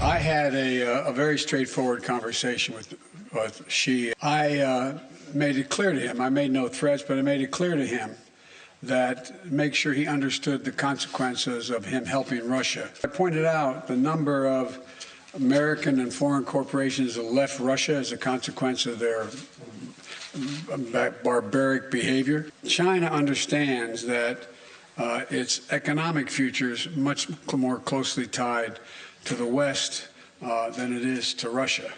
I had a very straightforward conversation with Xi. I made it clear to him. I made no threats, but I made it clear to him that make sure he understood the consequences of him helping Russia. I pointed out the number of American and foreign corporations that left Russia as a consequence of their barbaric behavior. China understands that its economic future is much more closely tied to the West than it is to Russia.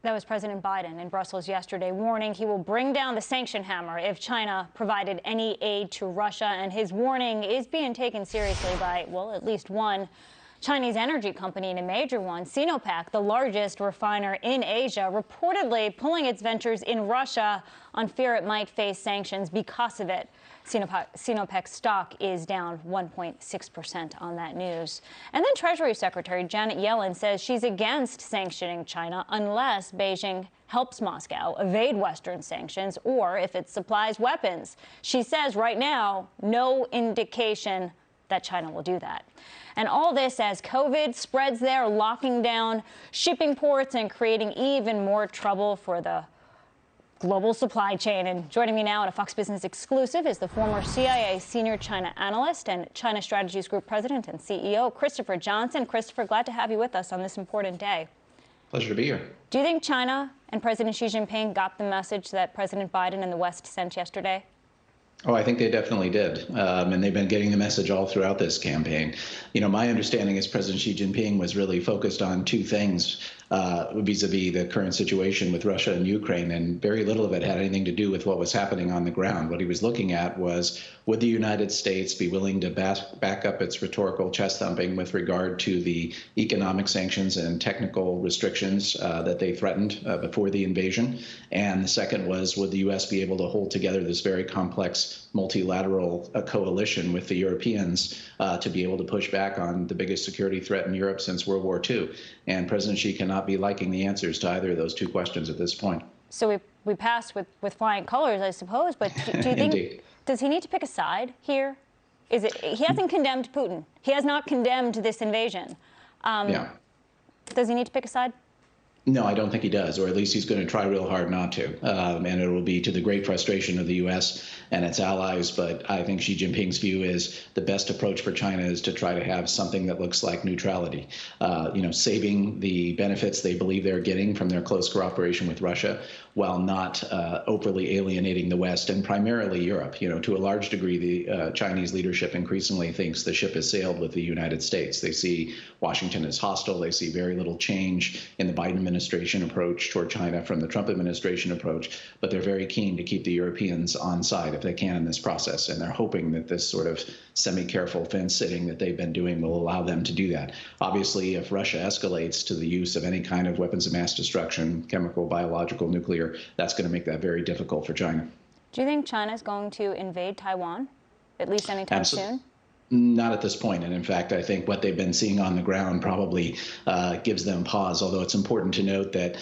That was President Biden in Brussels yesterday, warning he will bring down the sanction hammer if China provided any aid to Russia. And his warning is being taken seriously by, well, at least one Chinese energy company, and a major one, Sinopec, the largest refiner in Asia, reportedly pulling its ventures in Russia on fear it might face sanctions because of it. Sinopec stock is down 1.6% on that news. And then Treasury Secretary Janet Yellen says she's against sanctioning China unless Beijing helps Moscow evade Western sanctions or if it supplies weapons. She says right now, no indication that China will do that. And all this as COVID spreads there, locking down shipping ports and creating even more trouble for the global supply chain. And joining me now in a Fox Business exclusive is the former CIA senior China analyst and China Strategies Group president and CEO, Christopher Johnson. Christopher, glad to have you with us on this important day. Pleasure to be here. Do you think China and President Xi Jinping got the message that President Biden and the West sent yesterday? Oh, I think they definitely did. And they've been getting the message all throughout this campaign. You know, my understanding is President Xi Jinping was really focused on two things vis-a-vis the current situation with Russia and Ukraine, and very little of it had anything to do with what was happening on the ground. What he was looking at was, would the United States be willing to back up its rhetorical chest thumping with regard to the economic sanctions and technical restrictions that they threatened before the invasion? And the second was, would the U.S. be able to hold together this very complex multilateral coalition with the Europeans to be able to push back on the biggest security threat in Europe since World War II? And President Xi cannot be liking the answers to either of those two questions at this point. So we passed with flying colors, I suppose, but do you think, does he need to pick a side here? Is it, he hasn't condemned Putin. He has not condemned this invasion. Yeah. Does he need to pick a side? No, I don't think he does, or at least he's going to try real hard not to. And it will be to the great frustration of the U.S. and its allies. But I think Xi Jinping's view is the best approach for China is to try to have something that looks like neutrality, saving the benefits they believe they're getting from their close cooperation with Russia while not overly alienating the West and primarily Europe. You know, to a large degree, the Chinese leadership increasingly thinks the ship has sailed with the United States. They see Washington as hostile. They see very little change in the Biden administration approach toward China from the Trump administration approach, but they're very keen to keep the Europeans on side if they can in this process. And they're hoping that this sort of semi-careful fence sitting that they've been doing will allow them to do that. Obviously, if Russia escalates to the use of any kind of weapons of mass destruction, chemical, biological, nuclear, that's going to make that very difficult for China. Do you think China is going to invade Taiwan, at least anytime soon? Not at this point. And in fact, I think what they've been seeing on the ground probably gives them pause, although it's important to note that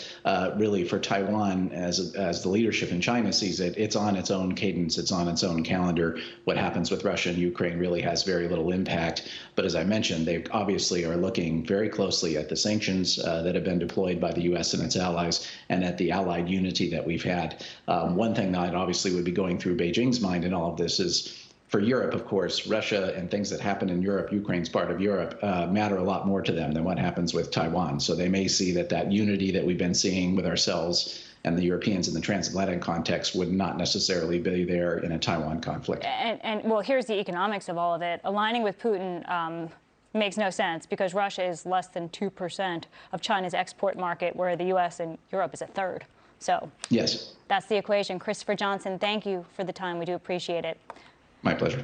really for Taiwan, as the leadership in China sees it, it's on its own cadence, it's on its own calendar. What happens with Russia and Ukraine really has very little impact. But as I mentioned, they obviously are looking very closely at the sanctions that have been deployed by the U.S. and its allies and at the allied unity that we've had. One thing that obviously would be going through Beijing's mind in all of this is, for Europe, of course, Russia and things that happen in Europe, Ukraine's part of Europe, matter a lot more to them than what happens with Taiwan. So they may see that unity that we've been seeing with ourselves and the Europeans in the transatlantic context would not necessarily be there in a Taiwan conflict. And well, here's the economics of all of it. Aligning with Putin makes no sense because Russia is less than 2% of China's export market, where the U.S. and Europe is a third. So yes, that's the equation. Christopher Johnson, thank you for the time. We do appreciate it. My pleasure.